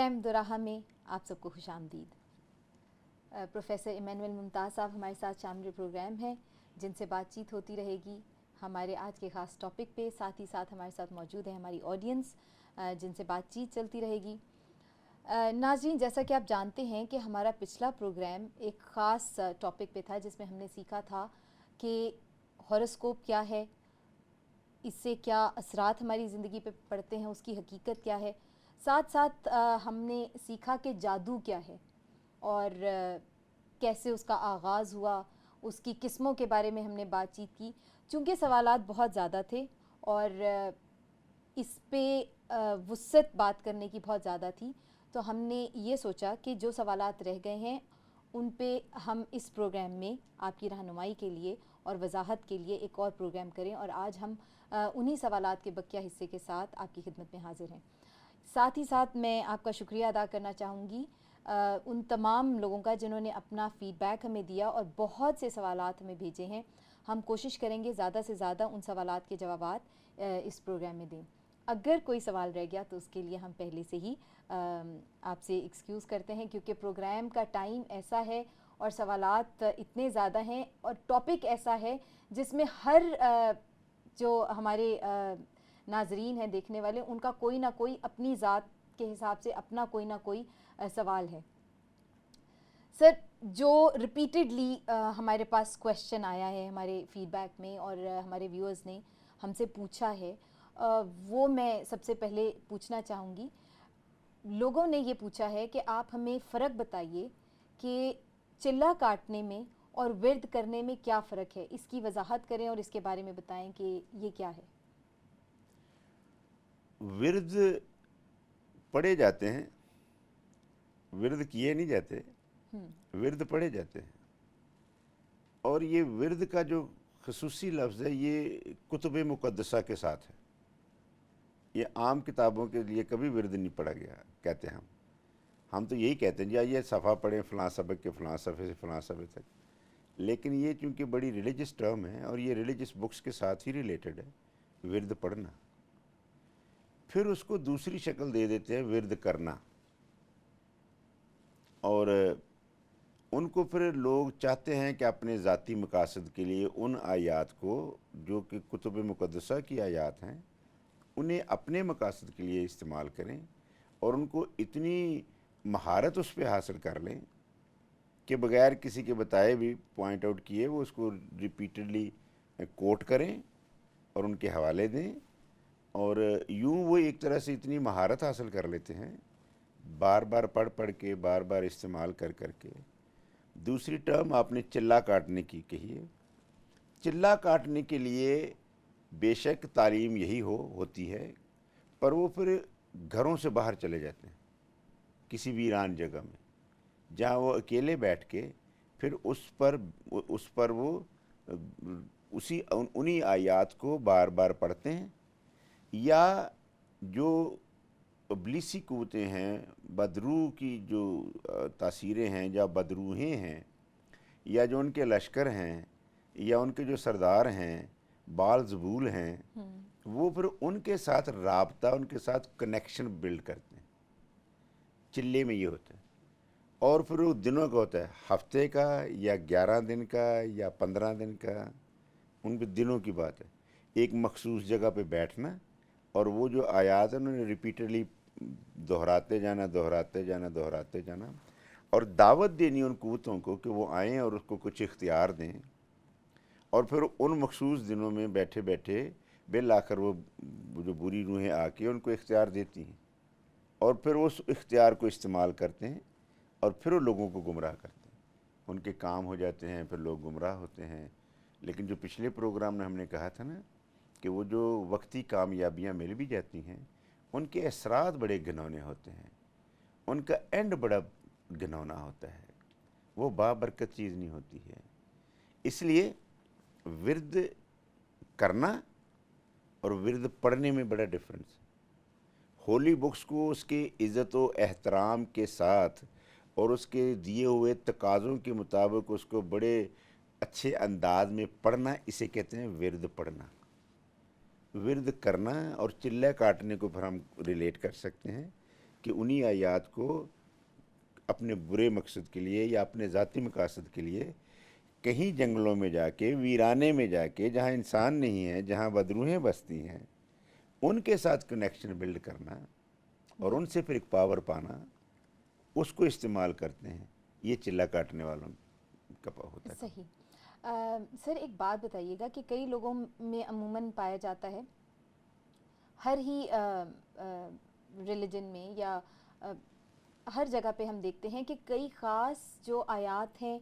Programme दोराहा में आप सबको खुश आमदीद। प्रोफेसर इमैनुअल मुमताज़ साहब हमारे साथ शामिल प्रोग्राम है, जिनसे बातचीत होती रहेगी हमारे आज के ख़ास टॉपिक पे। साथ ही साथ हमारे साथ मौजूद है हमारी ऑडियंस, जिनसे बातचीत चलती रहेगी। नाज़रीन, जैसा कि आप जानते हैं कि हमारा पिछला प्रोग्राम एक ख़ास टॉपिक पे था, जिसमें हमने सीखा था कि हॉरोस्कोप क्या है, इससे क्या असरात हमारी ज़िंदगी पे पड़ते हैं, उसकी हकीकत क्या है। साथ साथ हमने सीखा कि जादू क्या है और कैसे उसका आगाज़ हुआ, उसकी किस्मों के बारे में हमने बातचीत की। चूँकि सवालात बहुत ज़्यादा थे और इस पे वुसअत बात करने की बहुत ज़्यादा थी, तो हमने ये सोचा कि जो सवालात रह गए हैं उन पे हम इस प्रोग्राम में आपकी रहनुमाई के लिए और वजाहत के लिए एक और प्रोग्राम करें। और आज हम उन्हीं सवालात के बकिया हिस्से के साथ आपकी खिदमत में हाज़िर हैं। साथ ही साथ मैं आपका शुक्रिया अदा करना चाहूँगी उन तमाम लोगों का जिन्होंने अपना फ़ीडबैक हमें दिया और बहुत से सवालात हमें भेजे हैं। हम कोशिश करेंगे ज़्यादा से ज़्यादा उन सवालात के जवाबात इस प्रोग्राम में दें। अगर कोई सवाल रह गया तो उसके लिए हम पहले से ही आपसे एक्सक्यूज़ करते हैं, क्योंकि प्रोग्राम का टाइम ऐसा है और सवालात इतने ज़्यादा हैं और टॉपिक ऐसा है जिसमें हर जो हमारे नाजरीन हैं, देखने वाले, उनका कोई ना कोई अपनी ज़ात के हिसाब से अपना कोई ना कोई सवाल है। सर, जो रिपीटेडली हमारे पास क्वेश्चन आया है हमारे फीडबैक में और हमारे व्यूअर्स ने हमसे पूछा है, वो मैं सबसे पहले पूछना चाहूँगी। लोगों ने ये पूछा है कि आप हमें फ़र्क बताइए कि चिल्ला काटने में और विर्द करने में क्या फ़र्क है, इसकी वजाहत करें और इसके बारे में बताएं कि ये क्या है। विर्द पढ़े जाते हैं, विर्द किए नहीं जाते, विर्द पढ़े जाते हैं। और ये विर्द का जो खसूसी लफ्ज़ है, ये कुतुब मुक़द्दसा के साथ है। ये आम किताबों के लिए कभी विर्द नहीं पढ़ा गया। कहते हैं हम तो यही कहते हैं जी आइए सफ़ा पढ़ें फ़लाँ सबक के फ़लाँ सफ़े से फ़लाँ सफ़े तक। लेकिन ये चूँकि बड़ी रिलीजियस टर्म है और ये रिलीजियस बुक्स के साथ ही रिलेटेड है, विर्द पढ़ना। फिर उसको दूसरी शक्ल दे देते हैं विर्द करना, और उनको फिर लोग चाहते हैं कि अपने ज़ाती मकासद के लिए उन आयात को जो कि कुतुब मुक़द्दसा की आयात हैं, उन्हें अपने मकासद के लिए इस्तेमाल करें और उनको इतनी महारत उस पर हासिल कर लें कि बग़ैर किसी के बताए भी, पॉइंट आउट किए, वो उसको रिपीटेडली कोट करें और उनके हवाले दें। और यूँ वो एक तरह से इतनी महारत हासिल कर लेते हैं, बार बार पढ़ पढ़ के, बार बार इस्तेमाल कर कर के। दूसरी टर्म आपने चिल्ला काटने की कही है। चिल्ला काटने के लिए बेशक तालीम यही होती है, पर वो फिर घरों से बाहर चले जाते हैं किसी वीरान जगह में, जहाँ वो अकेले बैठ के फिर उस पर वो उन्हीं आयात को बार बार पढ़ते हैं, या जो इब्लीसी क़ुव्वतें हैं, बदरू की जो तासीरें हैं या बदरूहें हैं, या जो उनके लश्कर हैं या उनके जो सरदार हैं, बाल ज़बूल हैं, वो फिर उनके साथ राबता, उनके साथ कनेक्शन बिल्ड करते हैं। चिल्ले में ये होता है। और फिर वो दिनों का होता है, हफ्ते का या 11 दिन का या 15 दिन का, उन पे दिनों की बात है। एक मखसूस जगह पे बैठना और वो जो आयात है उन्होंने रिपीटेडली दोहराते जाना, दोहराते जाना, दोहराते जाना, और दावत देनी उन क़ुव्वतों को कि वो आएँ और उसको कुछ इख्तियार दें। और फिर उन मखसूस दिनों में बैठे बैठे बिल आखिर वो जो बुरी रूहें आके उनको इख्तियार देती हैं, और फिर उस इख्तियार को इस्तेमाल करते हैं और फिर वो लोगों को गुमराह करते हैं। उनके काम हो जाते हैं, फिर लोग गुमराह होते हैं। लेकिन जो पिछले प्रोग्राम में हमने कहा था ना कि वो जो वक्ती कामयाबियाँ मिल भी जाती हैं, उनके असरात बड़े घिनौने होते हैं, उनका एंड बड़ा घिनौना होता है, वो बाबरकत चीज़ नहीं होती है। इसलिए विर्द करना और विर्द पढ़ने में बड़ा डिफरेंस है। होली बुक्स को उसके इज़्ज़त व एहतराम के साथ और उसके दिए हुए तकाज़ों के मुताबिक उसको बड़े अच्छे अंदाज में पढ़ना, इसे कहते हैं विर्द पढ़ना। विर्द करना और चिल्ला काटने को फिर हम रिलेट कर सकते हैं کہ انہی آیات کو اپنے برے مقصد کے لیے یا اپنے ذاتی مقاصد کے لیے کہیں جنگلوں میں جا کے، ویرانے میں جا کے، جہاں انسان نہیں ہے، جہاں بدروہیں بستی ہیں، ان کے ساتھ کنیکشن بلڈ کرنا اور ان سے پھر ایک پاور پانا، اس کو استعمال کرتے ہیں. یہ چلہ کاٹنے والوں کا ہوتا ہے. صحیح. سر ایک بات بتائیے گا کہ کئی لوگوں میں عموماً پایا جاتا ہے، ہر ہی ریلیجن میں یا ہر جگہ پہ ہم دیکھتے ہیں کہ کئی خاص جو آیات ہیں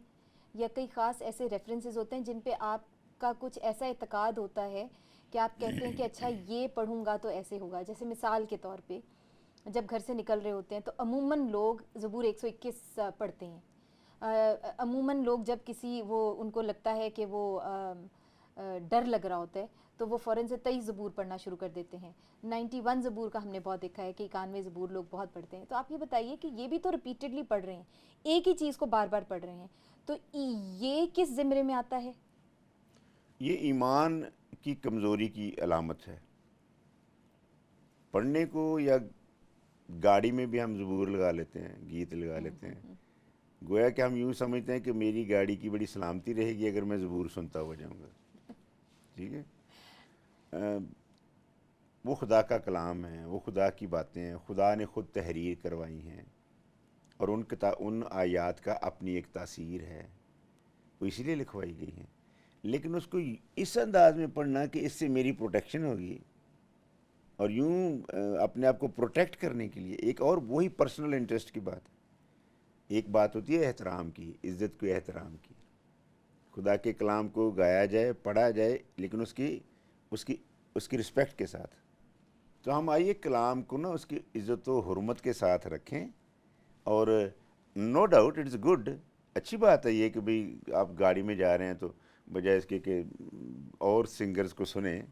یا کئی خاص ایسے ریفرنسز ہوتے ہیں جن پہ آپ کا کچھ ایسا اعتقاد ہوتا ہے کہ آپ کہتے ہیں کہ اچھا یہ پڑھوں گا تو ایسے ہوگا. جیسے مثال کے طور پہ جب گھر سے نکل رہے ہوتے ہیں تو عموماً لوگ زبور 121 پڑھتے ہیں. عموماً لوگ جب کسی وہ ان کو لگتا ہے کہ وہ ڈر لگ رہا ہوتا ہے تو وہ فوراً سے 23 زبور پڑھنا شروع کر دیتے ہیں. 91 زبور کا ہم نے بہت دیکھا ہے کہ 91 زبور لوگ بہت پڑھتے ہیں. تو آپ یہ بتائیے کہ یہ بھی تو ریپیٹڈلی پڑھ رہے ہیں، ایک ہی چیز کو بار بار پڑھ رہے ہیں، تو یہ کس زمرے میں آتا ہے؟ یہ ایمان کی کمزوری کی علامت ہے. پڑھنے کو یا گاڑی میں بھی ہم زبور لگا لیتے ہیں، گیت لگا لیتے ہیں، گویا کہ ہم یوں سمجھتے ہیں کہ میری گاڑی کی بڑی سلامتی رہے گی اگر میں زبور سنتا ہوا جاؤں گا. ٹھیک ہے، وہ خدا کا کلام ہے، وہ خدا کی باتیں ہیں، خدا نے خود تحریر کروائی ہیں اور ان آیات کا اپنی ایک تاثیر ہے، وہ اسی لیے لکھوائی گئی ہیں. لیکن اس کو اس انداز میں پڑھنا کہ اس سے میری پروٹیکشن ہوگی اور یوں اپنے آپ کو پروٹیکٹ کرنے کے لیے، ایک اور وہی پرسنل انٹرسٹ کی بات ہے. ایک بات ہوتی ہے احترام کی، عزت کو احترام کی، خدا کے کلام کو گایا جائے، پڑھا جائے، لیکن اس کی رسپیکٹ کے ساتھ. تو ہم آئیے کلام کو نا اس کی عزت و حرمت کے ساتھ رکھیں. اور نو ڈاؤٹ اٹس گڈ، اچھی بات ہے یہ کہ بھئی آپ گاڑی میں جا رہے ہیں تو بجائے اس کے کہ اور سنگرز کو سنیں،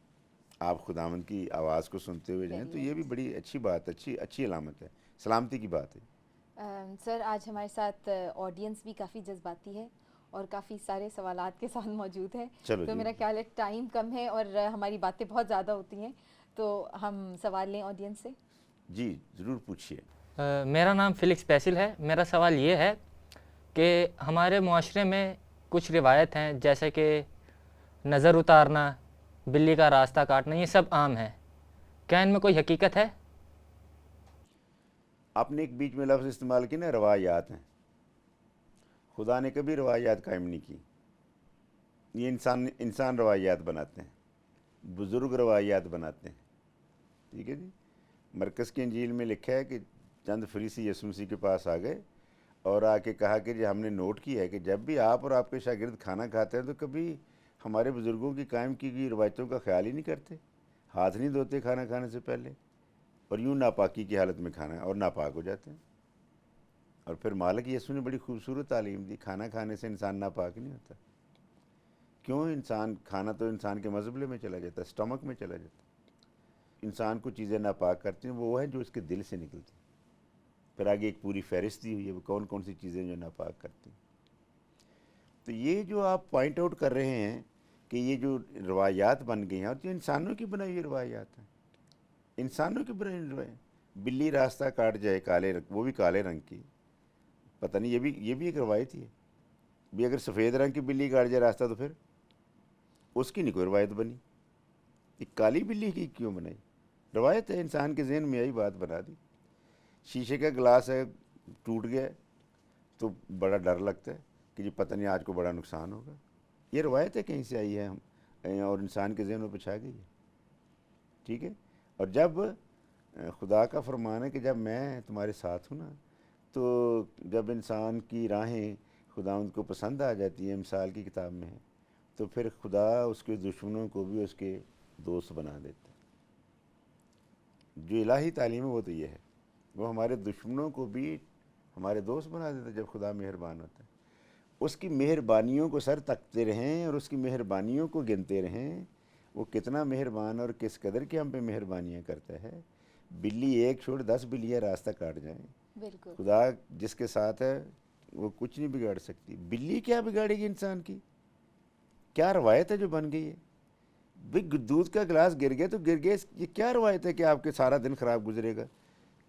آپ خداوند کی آواز کو سنتے ہوئے جائیں، تو یہ بھی بڑی اچھی بات، اچھی علامت ہے، سلامتی کی بات ہے. سر آج ہمارے ساتھ آڈینس بھی کافی جذباتی ہے اور کافی سارے سوالات کے ساتھ موجود ہے. چلو تو جی، میرا خیال ہے ٹائم کم ہے اور ہماری باتیں بہت زیادہ ہوتی ہیں، تو ہم سوال لیں آڈینس سے. جی ضرور پوچھیے. میرا نام فیلکس پیسل ہے. میرا سوال یہ ہے کہ ہمارے معاشرے میں کچھ روایت ہیں جیسے کہ نظر اتارنا، بلی کا راستہ کاٹنا، یہ سب عام ہیں. کیا ان میں کوئی حقیقت ہے؟ آپ نے ایک بیچ میں لفظ استعمال کی نا، روایات ہیں. خدا نے کبھی روایات قائم نہیں کی. یہ انسان روایات بناتے ہیں، بزرگ روایات بناتے ہیں. ٹھیک ہے جی. مرکز کی انجیل میں لکھا ہے کہ چند فریسی یسوع مسیح کے پاس آ گئے اور آ کے کہا کہ جی ہم نے نوٹ کیا ہے کہ جب بھی آپ اور آپ کے شاگرد کھانا کھاتے ہیں تو کبھی ہمارے بزرگوں کی قائم کی گئی روایتوں کا خیال ہی نہیں کرتے، ہاتھ نہیں دھوتے کھانا کھانے سے پہلے، اور یوں ناپاکی کی حالت میں کھانا اور ناپاک ہو جاتے ہیں. اور پھر مالک یسوع نے بڑی خوبصورت تعلیم دی، کھانا کھانے سے انسان ناپاک نہیں ہوتا. کیوں؟ کھانا تو انسان کے مزبلے میں چلا جاتا ہے، سٹمک میں چلا جاتا ہے. انسان کو چیزیں ناپاک کرتی ہیں وہ ہے جو اس کے دل سے نکلتی ہیں. پھر آگے ایک پوری فہرست دی ہوئی ہے وہ کون کون سی چیزیں جو ناپاک کرتی ہیں. تو یہ جو آپ پوائنٹ آؤٹ کر رہے ہیں کہ یہ جو روایات بن گئی ہیں، اور جو انسانوں کی بنائی ہوئی روایات ہیں، انسانوں کی بنائی ہوئی روایات. بلی راستہ کاٹ جائے، وہ بھی کالے رنگ کی، پتہ نہیں یہ بھی ایک روایت ہی ہے. بھی اگر سفید رنگ کی بلی کاٹ جائے راستہ تو پھر اس کی نہیں کوئی روایت بنی. ایک کالی بلی کی کیوں بنائی؟ روایت ہے، انسان کے ذہن میں یہی بات بنا دی. شیشے کا گلاس ہے، ٹوٹ گیا تو بڑا ڈر لگتا ہے کہ جی پتہ نہیں آج کو بڑا نقصان ہوگا. یہ روایت ہے، کہیں سے آئی ہے اور انسان کے ذہن میں پچھا گئی ہے. ٹھیک ہے. اور جب خدا کا فرمان ہے کہ جب میں تمہارے ساتھ ہوں نا، تو جب انسان کی راہیں خداوند کو پسند آ جاتی ہیں، مثال کی کتاب میں ہے، تو پھر خدا اس کے دشمنوں کو بھی اس کے دوست بنا دیتا ہے. جو الہی تعلیم ہے وہ تو یہ ہے، وہ ہمارے دشمنوں کو بھی ہمارے دوست بنا دیتا ہے جب خدا مہربان ہوتا ہے. اس کی مہربانیوں کو سر تکتے رہیں اور اس کی مہربانیوں کو گنتے رہیں. وہ کتنا مہربان اور کس قدر کی ہم پہ مہربانیاں کرتا ہے. بلی ایک چھوڑ 10 بلیاں راستہ کاٹ جائیں. بالکل. خدا جس کے ساتھ ہے وہ کچھ نہیں بگاڑ سکتی. بلی کیا بگاڑے گی انسان کی؟ کیا روایت ہے جو بن گئی ہے؟ بھئی دودھ کا گلاس گر گیا تو گر گیا، یہ کیا روایت ہے کہ آپ کے سارا دن خراب گزرے گا؟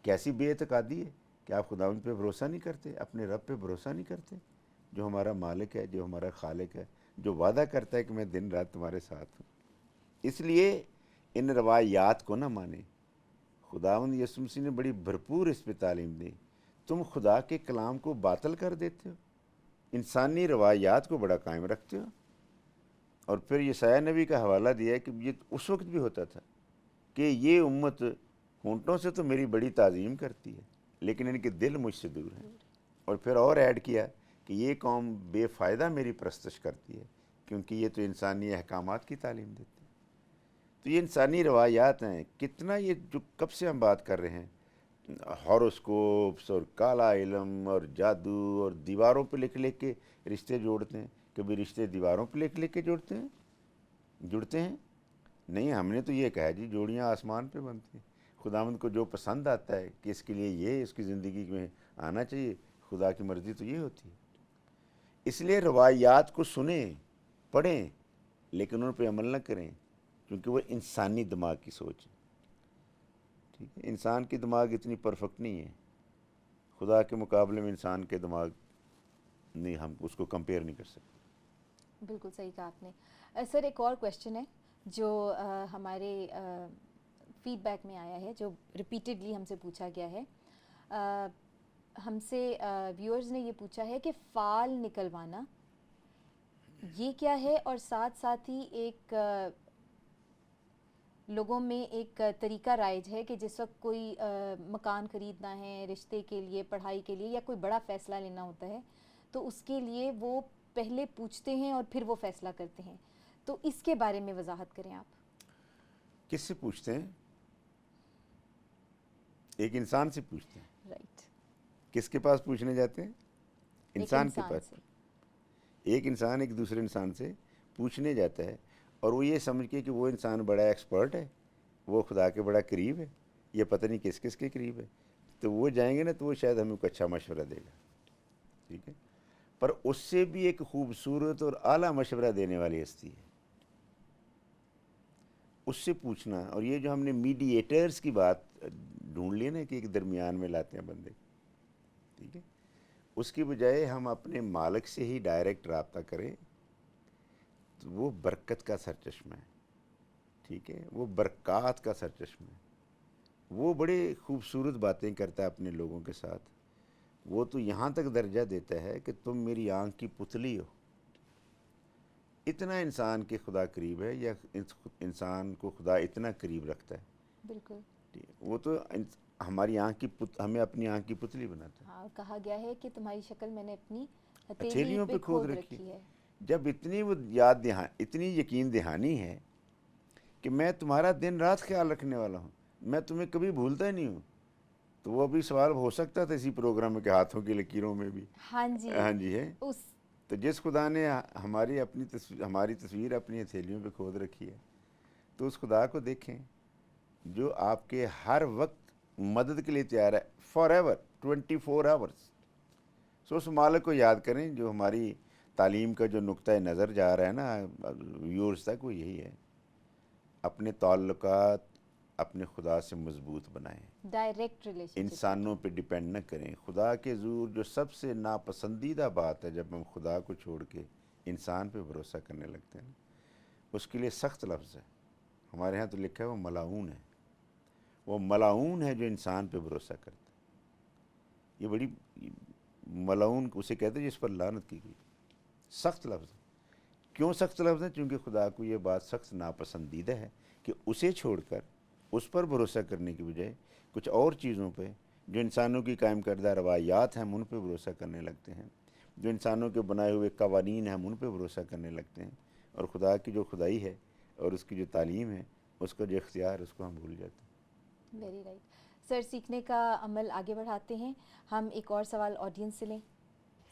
कैसी बेइतिकादी है कि आप खुदावंद पे भरोसा नहीं करते, अपने रब पे भरोसा नहीं करते, जो हमारा मालिक है, जो हमारा खालिक है, जो वादा करता है कि मैं दिन रात तुम्हारे साथ हूँ। इसलिए इन रवायात को ना माने। खुदावंद यीशु मसीह ने बड़ी भरपूर इस पे तालीम दी। तुम खुदा के कलाम को बातल कर देते हो, इंसानी रवायात को बड़ा कायम रखते हो। और फिर यशायाह नबी का हवाला दिया है कि ये उस वक्त भी होता था कि ये उम्मत होंठों से तो मेरी बड़ी ताज़ीम करती है, लेकिन इनके दिल मुझसे दूर हैं। और फिर और ऐड किया कि ये कौम बेफ़ायदा मेरी परस्तश करती है, क्योंकि ये तो इंसानी अहकामात की तालीम देती है। तो ये इंसानी रवायात हैं। कितना ये जो कब से हम बात कर रहे हैं, हॉरोस्कोप्स और काला इल्म और जादू और दीवारों पे लिख के रिश्ते जोड़ते हैं। कभी रिश्ते दीवारों पे लिख के जुड़ते हैं? नहीं, हमने तो ये कहा जी जोड़ियाँ आसमान पे बनती हैं। खुदावंद को जो पसंद आता है कि इसके लिए ये इसकी ज़िंदगी में आना चाहिए, खुदा की मर्ज़ी तो ये होती है। इसलिए रवायात को सुनें, पढ़ें, लेकिन उन पर अमल न करें, क्योंकि वो इंसानी दिमाग की सोच है। ठीक है, इंसान की दिमाग इतनी परफेक्ट नहीं है। खुदा के मुकाबले में इंसान के दिमाग नहीं, हम उसको कंपेयर नहीं कर सकते। बिल्कुल सही कहा आपने। सर, एक और क्वेश्चन है जो हमारे फीडबैक में आया है, जो रिपीटेडली हमसे पूछा गया है। हमसे व्यूअर्स ने ये पूछा है कि फ़ाल निकलवाना ये क्या है, और साथ साथ ही एक लोगों में एक तरीका राइज है कि जिस वक्त कोई मकान ख़रीदना है, रिश्ते के लिए, पढ़ाई के लिए, या कोई बड़ा फ़ैसला लेना होता है, तो उसके लिए वो पहले पूछते हैं और फिर वो फ़ैसला करते हैं। तो इसके बारे में वजाहत करें आप। किससे पूछते हैं? एक इंसान से पूछते हैं। राइट। किसके पास पूछने जाते हैं? इंसान के पास। से। एक इंसान एक दूसरे इंसान से पूछने जाता है, और वो ये समझ के कि वो इंसान बड़ा एक्सपर्ट है, वो खुदा के बड़ा करीब है, ये पता नहीं किस किस के करीब है, तो वो जाएंगे ना तो वो शायद हमें कुछ अच्छा मशवरा देगा। ठीक है, पर उससे भी एक खूबसूरत और आला मशवरा देने वाली हस्ती है, उससे पूछना। और ये जो हमने मीडिएटर्स की बात ढूंढ ली ना कि एक दरमियान में लाते हैं बंदे, ठीक है, उसकी बजाय हम अपने मालिक से ही डायरेक्ट रब्ता करें, तो वो बरकत का सरचश्मा है। ठीक है, वो बरक़ात का सरचश्मा है। वो बड़े खूबसूरत बातें करता है अपने लोगों के साथ। वो तो यहाँ तक दर्जा देता है कि तुम मेरी आँख की पुतली हो। इतना इंसान के खुदा करीब है, या इंसान को खुदा इतना करीब रखता है। बिल्कुल। वो तो हमारी आँख की हमें अपनी आँख की पुतली बनाता है। हाँ, कहा गया है कि तुम्हारी शक्ल मैंने अपनी हथेलियों पे खोद रखी है। जब इतनी वो इतनी यकीन दहानी है कि मैं तुम्हारा दिन रात ख्याल रखने वाला हूँ, मैं तुम्हें कभी भूलता ही नहीं हूँ, तो वो अभी सवाल हो सकता था इसी प्रोग्राम में कि हाथों की लकीरों में भी। हाँ जी, हाँ जी है। तो जिस खुदा ने हमारी तस्वीर अपनी हथेलियों पे खोद रखी है, तो उस खुदा को देखें जो आपके हर वक्त मदद के लिए तैयार है, फॉर एवर 24 आवर्स। सो उस मालिक को याद करें। जो हमारी तालीम का जो नुक्ता नज़र जा रहा है ना व्यूअर्स तक, वो यही है, अपने ताल्लुकात अपने खुदा से मजबूत बनाएं, डायरेक्ट रिलेशनशिप, इंसानों पे डिपेंड न करें। खुदा के ज़ूर जो सबसे नापसंदीदा बात है, जब हम खुदा को छोड़ के इंसान पे भरोसा करने लगते हैं, उसके लिए सख्त लफ्ज़ है। हमारे यहाँ तो लिखा है वो मलाऊन है। वो मलाऊन है जो इंसान पे भरोसा करता है। ये बड़ी मलाऊन उसे कहते हैं जिस पर लानत की गई। सख्त लफ्ज़। क्यों सख्त लफ्ज़ है? क्योंकि खुदा को ये बात सख्त नापसंदीदा है कि उसे छोड़कर उस पर भरोसा करने की बजाय कुछ और चीज़ों पे जो इंसानों की कायम करदा रवायात हैं, हम उन पर भरोसा करने लगते हैं। जो इंसानों के बनाए हुए कवानीन हैं, हम उन पर भरोसा करने लगते हैं। और खुदा की जो खुदाई है और उसकी जो तालीम है, उसका जो इख्तियार, उसको हम भूल जाते हैं। Very right. सर, सीखने का अमल आगे बढ़ाते हैं। हम एक और सवाल ऑडियंस से लें।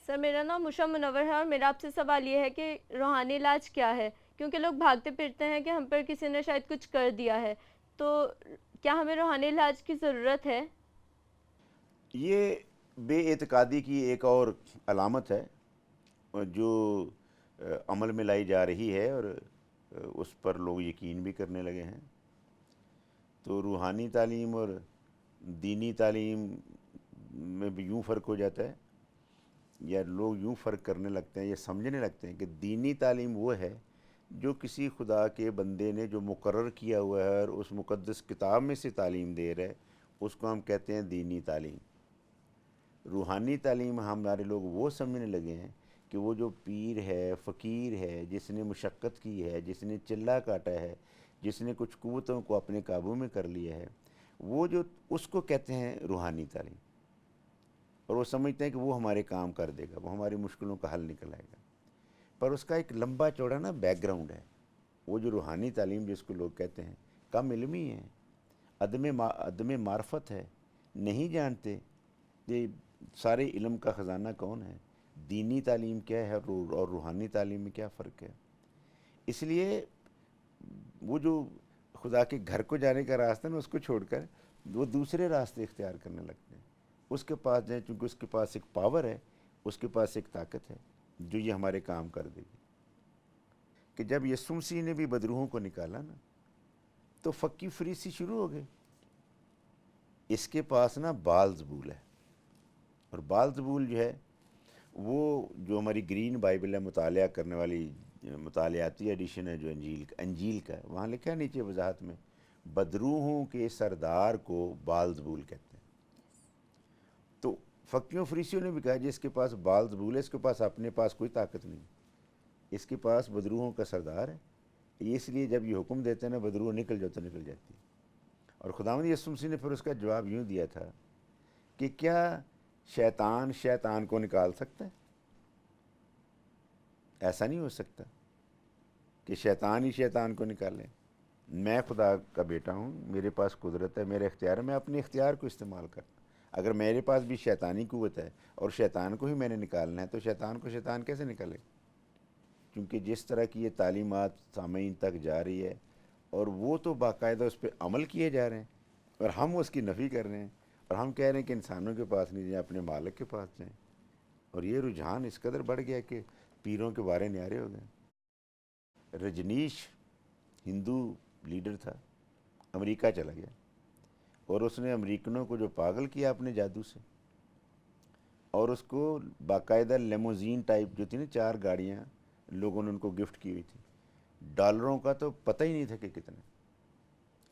सर, मेरा नाम उषा मुनव्वर है और मेरा आपसे सवाल ये है कि रूहानी इलाज क्या है? क्योंकि लोग भागते फिरते हैं कि हम पर किसी ने शायद कुछ कर दिया है, तो क्या हमें रूहानी इलाज की ज़रूरत है? ये बेइतिकादी की एक और अलामत है जो अमल में लाई जा रही है, और उस पर लोग यकीन भी करने लगे हैं। तो रूहानी तालीम और दीनी तालीम में भी यूँ फ़र्क हो जाता है, या लोग यूँ फ़र्क करने लगते हैं या समझने लगते हैं कि दीनी तालीम वो है जो किसी खुदा के बंदे ने जो मुकर्रर किया हुआ है और उस मुक़द्दस किताब में से तालीम दे रहा है, उसको हम कहते हैं दीनी तालीम। रूहानी तालीम हमारे लोग वो समझने लगे हैं कि वो जो पीर है, फ़कीर है, जिसने मुशक्क़त की है, जिसने चिल्ला काटा है, जिसने कुछ क़ुव्वतों को अपने काबू में कर लिया है, वो जो उसको कहते हैं रूहानी तालीम। और वो समझते हैं कि वो हमारे काम कर देगा, वो हमारी मुश्किलों का हल निकल आएगा। पर उसका एक लंबा चौड़ा ना बैकग्राउंड है। वो जो रूहानी तालीम जिसको लोग कहते हैं, कम इल्मी है, अदम मार्फत है, नहीं जानते कि सारे इल्म का ख़जाना कौन है, दीनी तालीम क्या है और रूहानी तालीम में क्या फ़र्क है। इसलिए वो जो खुदा के घर को जाने का रास्ता ना, उसको छोड़कर वो दूसरे रास्ते इख्तियार करने लगते हैं। उसके पास जाए, चूँकि उसके पास एक पावर है, उसके पास एक ताकत है जो ये हमारे काम कर देगी। कि जब यीशु मसीह ने भी बदरूहों को निकाला ना, तो फ़क्की फरीसी शुरू हो गए। इसके पास ना बाल ज़बूल है, और बाल ज़बूल जो है वो जो हमारी ग्रीन बाइबल है, मुतालिया करने वाली मुतालियाती एडिशन है जो अंजील का, वहाँ लिखा है नीचे वजाहत में, बदरूहों के सरदार को बाल ज़बूल कहते हैं। तो फ़क्कियों फरीसियों ने भी कहा जी इसके पास बाल ज़बूल है, इसके पास अपने पास कोई ताकत नहीं, इसके पास बदरूहों का सरदार है, इसलिए जब ये हुक्म देते हैं ना बदरूह निकल जाओ तो निकल जाती है। और खुदावंद यीशु मसीह ने फिर उसका जवाब यूँ दिया था कि क्या शैतान को निकाल सकता है? ऐसा नहीं हो सकता कि शैतान ही शैतान को निकाले। मैं खुदा का बेटा हूँ, मेरे पास कुदरत है, मेरा इख्तियार है, मैं अपने इख्तियार को इस्तेमाल करता। अगर मेरे पास भी शैतानी कुव्वत है और शैतान को ही मैंने निकालना है, तो शैतान को शैतान कैसे निकाले? क्योंकि जिस तरह की ये तालीमात सामीन तक जा रही है, और वो तो बाकायदा उस पर अमल किए जा रहे हैं, और हम उसकी नफ़ी कर रहे हैं, और हम कह रहे हैं कि इंसानों के पास नहीं जाएं, अपने मालिक के पास जाएं। और ये रुझान इस कदर बढ़ गया कि पीरों के बारे न्यारे हो गए। रजनीश हिंदू लीडर था, अमेरिका चला गया, और उसने अमेरिकनों को जो पागल किया अपने जादू से, और उसको बाकायदा लेमोजीन टाइप जो थी ना, 4 गाड़ियाँ लोगों ने उनको गिफ्ट की हुई थी, डॉलरों का तो पता ही नहीं था कि कितने।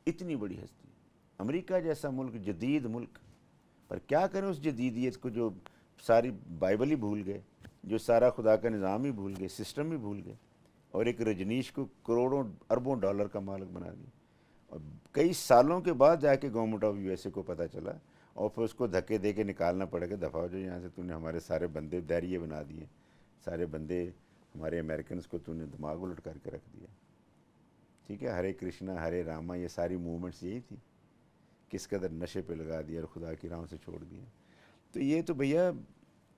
इतनी बड़ी हस्ती, अमेरिका जैसा मुल्क, जदीद मुल्क, पर क्या करें उस जदीदियत को जो सारी बाइबल ही भूल गए, जो सारा खुदा का निज़ाम ही भूल गए, सिस्टम ही भूल गए, और एक रजनीश को करोड़ों अरबों डॉलर का मालिक बना दिया। और कई सालों के बाद जाके गवर्नमेंट ऑफ यूएसए को पता चला, और फिर उसको धक्के दे के निकालना पड़ेगा, दफ़ा हो जो यहाँ से, तूने हमारे सारे बंदे दैरिये बना दिए, सारे बंदे हमारे अमेरिकन को तूने दिमाग उलट करके रख दिया। ठीक है, हरे कृष्णा हरे रामा, ये सारी मूवमेंट्स यही थी, किस कदर नशे पे लगा दिया और खुदा की राह से छोड़ दिया। तो ये तो भैया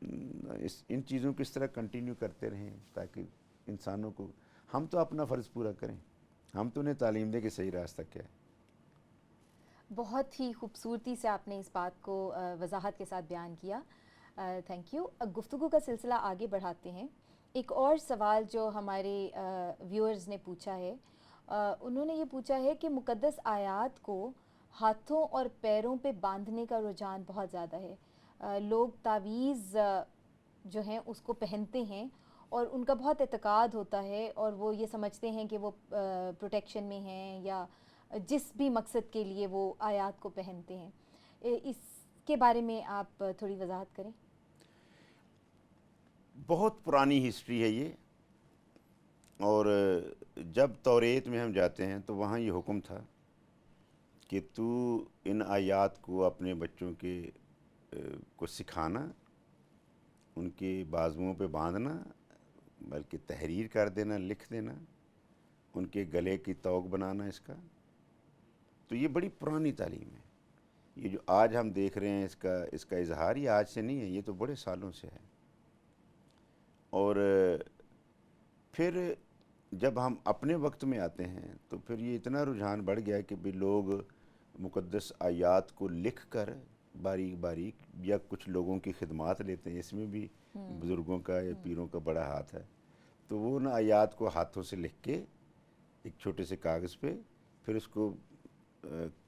इन चीज़ों को इस तरह कंटिन्यू करते रहें ताकि इंसानों को, हम तो अपना फ़र्ज़ पूरा करें, हम तो उन्हें तालीम दें कि सही रास्ता क्या है। बहुत ही खूबसूरती से आपने इस बात को वजाहत के साथ बयान किया, थैंक यू। गुफ्तगू का सिलसिला आगे बढ़ाते हैं। एक और सवाल जो हमारे व्यूअर्स ने पूछा है, उन्होंने ये पूछा है कि मुक़द्दस आयात को हाथों और पैरों पे बांधने का रुझान बहुत ज़्यादा है। लोग तावीज़ जो हैं उसको पहनते हैं और उनका बहुत एतकाद होता है, और वो ये समझते हैं कि वो प्रोटेक्शन में हैं, या जिस भी मकसद के लिए वो आयात को पहनते हैं। इसके बारे में आप थोड़ी वजाहत करें। बहुत पुरानी हिस्ट्री है ये, और जब तौरेत में हम जाते हैं तो वहाँ ये हुक्म था कि तू इन आयात को अपने बच्चों के को सिखाना, उनके बाजुओं पे बांधना, बल्कि तहरीर कर देना, लिख देना, उनके गले की तौक बनाना इसका। तो ये बड़ी पुरानी तालीम है। ये जो आज हम देख रहे हैं इसका इजहार ये आज से नहीं है, ये तो बड़े सालों से है। और फिर जब हम अपने वक्त में आते हैं तो फिर ये इतना रुझान बढ़ गया कि भी लोग मुक़द्दस आयात को लिख कर बारीक बारीक, या कुछ लोगों की खिदमात लेते हैं, इसमें भी बुज़ुर्गों का या पीरों का बड़ा हाथ है, तो वो ना आयात को हाथों से लिख के एक छोटे से कागज़ पे, फिर उसको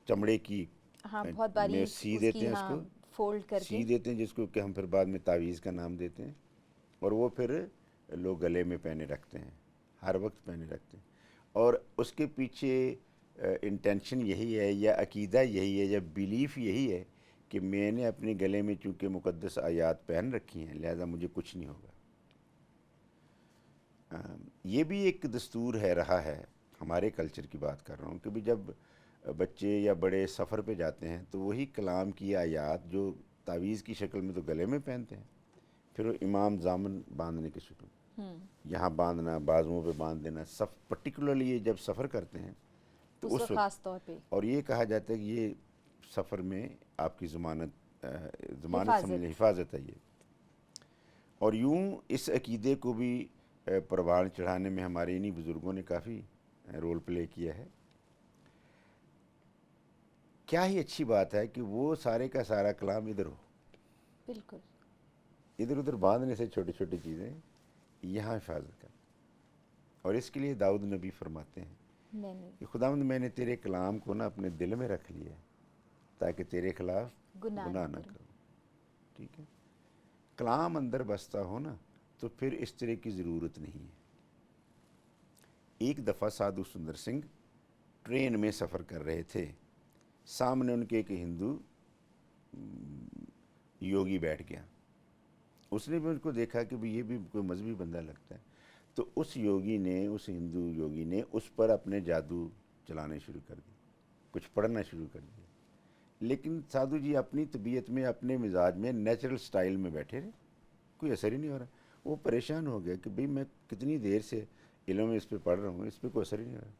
चमड़े की हाँ, बहुत में बारीक सी उसकी, देते हैं हाँ, उसको, फोल्ड सी करके। देते हैं, जिसको कि हम फिर बाद में तावीज़ का नाम देते हैं, और वो फिर लोग गले में पहने रखते हैं, हर वक्त पहने रखते हैं। और उसके पीछे इंटेंशन यही है, या अकीदा यही है, या बिलीफ यही है कि मैंने अपने गले में चूँकि मुक़द्दस आयात पहन रखी हैं, लिहाजा मुझे कुछ नहीं होगा। ये भी एक दस्तूर है, रहा है, हमारे कल्चर की बात कर रहा हूँ, कि भी जब बच्चे या बड़े सफ़र पे जाते हैं तो वही कलाम की आयात जो तावीज़ की शक्ल में तो गले में पहनते हैं, फिर वो इमाम जामन बांधने की शक्ल में, यहाँ बांधना, बाजुओं पे बांध देना, सब पर्टिकुलरली ये जब सफ़र करते हैं तो उस उस वक्त वक्त, खास तौर पे और ये कहा जाता है कि ये सफ़र में आपकी ज़मानत हिफाजत। समझ लें, हिफाजत है ये। और यूं इस अकीदे को भी परवान चढ़ाने में हमारे इन्हीं बुज़ुर्गों ने काफ़ी रोल प्ले किया है। क्या ही अच्छी बात है कि वो सारे का सारा कलाम इधर हो, बिल्कुल। इधर उधर बांधने से छोटी छोटी चीज़ें यहाँ हिफाजत कर। और इसके लिए दाऊद नबी फरमाते हैं मैंने कि खुदावंद मैंने तेरे कलाम को ना अपने दिल में रख लिया ताकि तेरे खिलाफ गुनाह गुनाह न ना करूं। करूं। ठीक है, कलाम अंदर बसता हो ना तो फिर इस तरह की ज़रूरत नहीं है। एक दफ़ा साधु सुंदर सिंह ट्रेन में सफ़र कर रहे थे, सामने उनके एक हिंदू योगी बैठ गया। उसने भी उनको देखा कि भी ये भी कोई मजहबी बंदा लगता है, तो उस योगी ने, उस हिंदू योगी ने उस पर अपने जादू चलाने शुरू कर दिए, कुछ पढ़ना शुरू कर दिया। लेकिन साधु जी अपनी तबीयत में, अपने मिजाज में नेचुरल स्टाइल में बैठे रहे, कोई असर ही नहीं हो रहा। वो परेशान हो गया कि भाई मैं कितनी देर से इल्म इस पर पढ़ रहा हूँ, इस पर कोई असर ही नहीं हो रहा।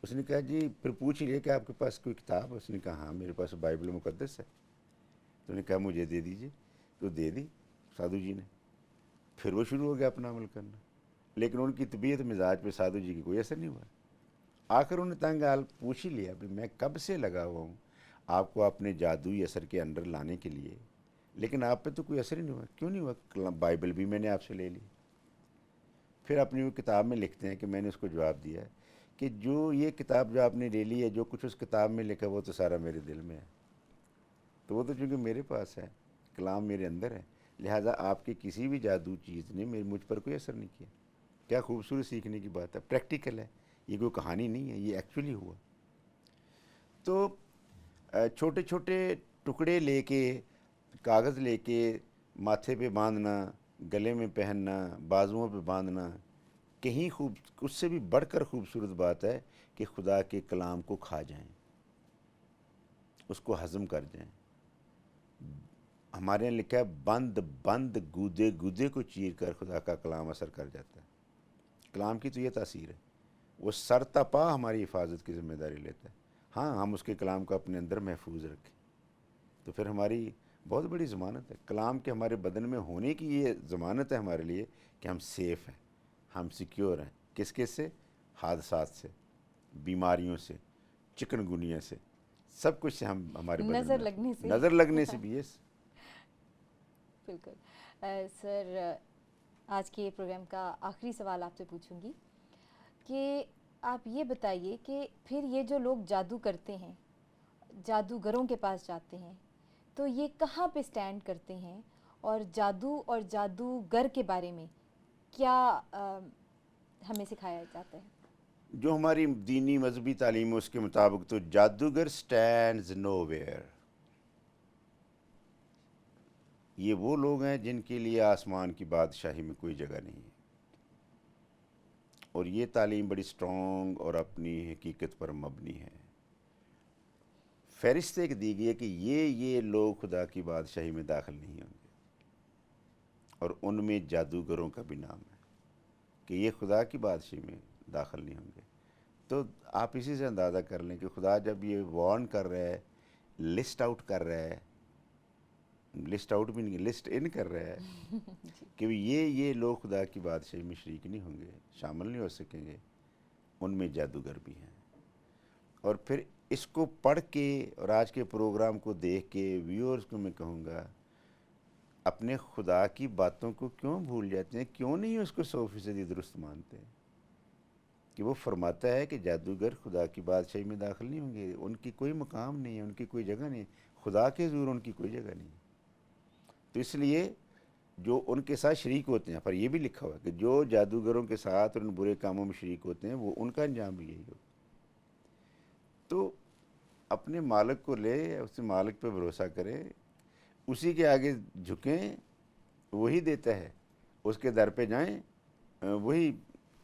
उसने कहा जी, फिर पूछ ही लिया कि आपके पास कोई किताब है? उसने कहा हाँ मेरे पास बाइबल मुकद्दस है। तो उन्होंने कहा मुझे दे दीजिए, तो दे दी साधु जी ने। फिर वो शुरू हो गया अपना अमल करना, लेकिन उनकी तबीयत मिजाज पे साधु जी की कोई असर नहीं हुआ। आखिर उन्होंने तंग हाल पूछ ही लिया, भाई मैं कब से लगा हुआ हूँ आपको अपने जादुई असर के अंदर लाने के लिए, लेकिन आप पे तो कोई असर ही नहीं हुआ। क्यों नहीं हुआ? बाइबल भी मैंने आपसे ले ली। फिर अपनी वो किताब में लिखते हैं कि मैंने उसको जवाब दिया कि जो ये किताब जो आपने ले ली है, जो कुछ उस किताब में लिखा वो तो सारा मेरे दिल में है, तो वो तो चूँकि मेरे पास है, कलाम मेरे अंदर है, लिहाजा आपकी किसी भी जादू चीज़ ने मुझ पर कोई असर नहीं किया। क्या खूबसूरत सीखने की बात है, प्रैक्टिकल है, ये कोई कहानी नहीं है, ये एक्चुअली हुआ। तो छोटे छोटे टुकड़े लेके, कागज़ लेके माथे पे बांधना, गले में पहनना, बाजुओं पे बांधना, कहीं खूब, उससे भी बढ़कर खूबसूरत बात है कि खुदा के कलाम को खा जाएं, उसको हज़म कर जाएं। हमारे यहाँ लिखा है बंद बंद गूदे गूदे को चीर कर खुदा का कलाम असर कर जाता है। कलाम की तो ये तासीर है, वो सर तपा हमारी हिफाजत की ज़िम्मेदारी लेता है। हाँ, हम उसके कलाम को अपने अंदर महफूज रखें तो फिर हमारी बहुत बड़ी ज़मानत है। कलाम के हमारे बदन में होने की ये ज़मानत है हमारे लिए कि हम सेफ़ हैं, हम सिक्योर हैं। किस से? हादसात से, बीमारियों से, चिकनगुनिया से, सब कुछ से हम, हमारे बदन नज़र में, लगने से। नज़र लगने से भी। यस, बिल्कुल। सर, आज के प्रोग्राम का आखिरी सवाल आपसे पूछूंगी कि आप ये बताइए कि फिर ये जो लोग जादू करते हैं, जादूगरों के पास जाते हैं, तो ये कहाँ पे स्टैंड करते हैं, और जादू और जादूगर के बारे में क्या हमें सिखाया जाता है? जो हमारी दीनी मजहबी तालीम है उसके मुताबिक तो जादूगर स्टैंड्स नोवेयर। ये वो लोग हैं जिनके लिए आसमान की बादशाही में कोई जगह नहीं है, और ये तालीम बड़ी स्ट्रॉन्ग और अपनी हकीकत पर मबनी है। फहरिस्त एक दी गई है कि ये लोग खुदा की बादशाही में दाखिल नहीं होंगे, और उनमें जादूगरों का भी नाम है कि ये खुदा की बादशाही में दाखिल नहीं होंगे। तो आप इसी से अंदाज़ा कर लें कि खुदा जब ये वार्न कर रहा है, लिस्ट आउट कर रहा है, लिस्ट आउट भी नहीं, लिस्ट इन कर रहा है कि ये लोग खुदा की बादशाही में शरीक नहीं होंगे, शामिल नहीं हो सकेंगे, उनमें जादूगर भी हैं। और फिर इसको पढ़ के और आज के प्रोग्राम को देख के व्यूअर्स को मैं कहूँगा, अपने खुदा की बातों को क्यों भूल जाते हैं, क्यों नहीं उसको 100% दुरुस्त मानते हैं? کہ وہ فرماتا ہے کہ جادوگر خدا کی بادشاہی میں داخل نہیں ہوں گے، ان کی کوئی مقام نہیں ہے، ان کی کوئی جگہ نہیں ہے، خدا کے حضور ان کی کوئی جگہ نہیں ہے۔ تو اس لیے جو ان کے ساتھ شریک ہوتے ہیں، پر یہ بھی لکھا ہوا ہے کہ جو جادوگروں کے ساتھ اور ان برے کاموں میں شریک ہوتے ہیں وہ ان کا انجام بھی یہی ہوگا۔ تو اپنے مالک کو لے، اس مالک پہ بھروسہ کریں، اسی کے آگے جھکیں، وہی دیتا ہے، اس کے در پہ جائیں، وہی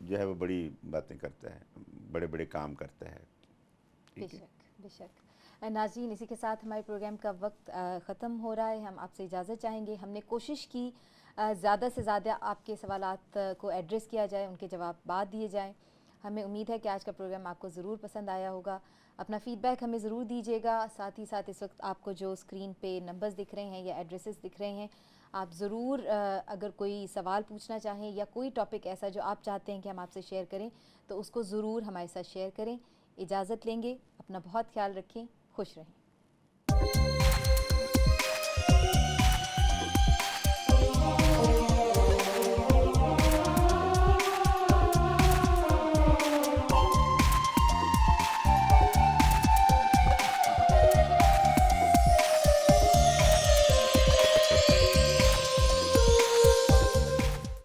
جو ہے وہ بڑی باتیں کرتا ہے، بڑے بڑے کام کرتا ہے۔ بے شک بے شک۔ ناظرین، اسی کے ساتھ ہمارے پروگرام کا وقت ختم ہو رہا ہے، ہم آپ سے اجازت چاہیں گے۔ ہم نے کوشش کی زیادہ سے زیادہ آپ کے سوالات کو ایڈریس کیا جائے، ان کے جواب بعد دیے جائیں۔ ہمیں امید ہے کہ آج کا پروگرام آپ کو ضرور پسند آیا ہوگا۔ اپنا فیڈ بیک ہمیں ضرور دیجیے گا، ساتھ ہی ساتھ اس وقت آپ کو جو اسکرین پہ نمبرز دکھ رہے ہیں یا ایڈریسز دکھ رہے ہیں، آپ ضرور اگر کوئی سوال پوچھنا چاہیں یا کوئی ٹاپک ایسا جو آپ چاہتے ہیں کہ ہم آپ سے شیئر کریں تو اس کو ضرور ہمارے ساتھ شیئر کریں۔ اجازت لیں گے، اپنا بہت خیال رکھیں، خوش رہیں۔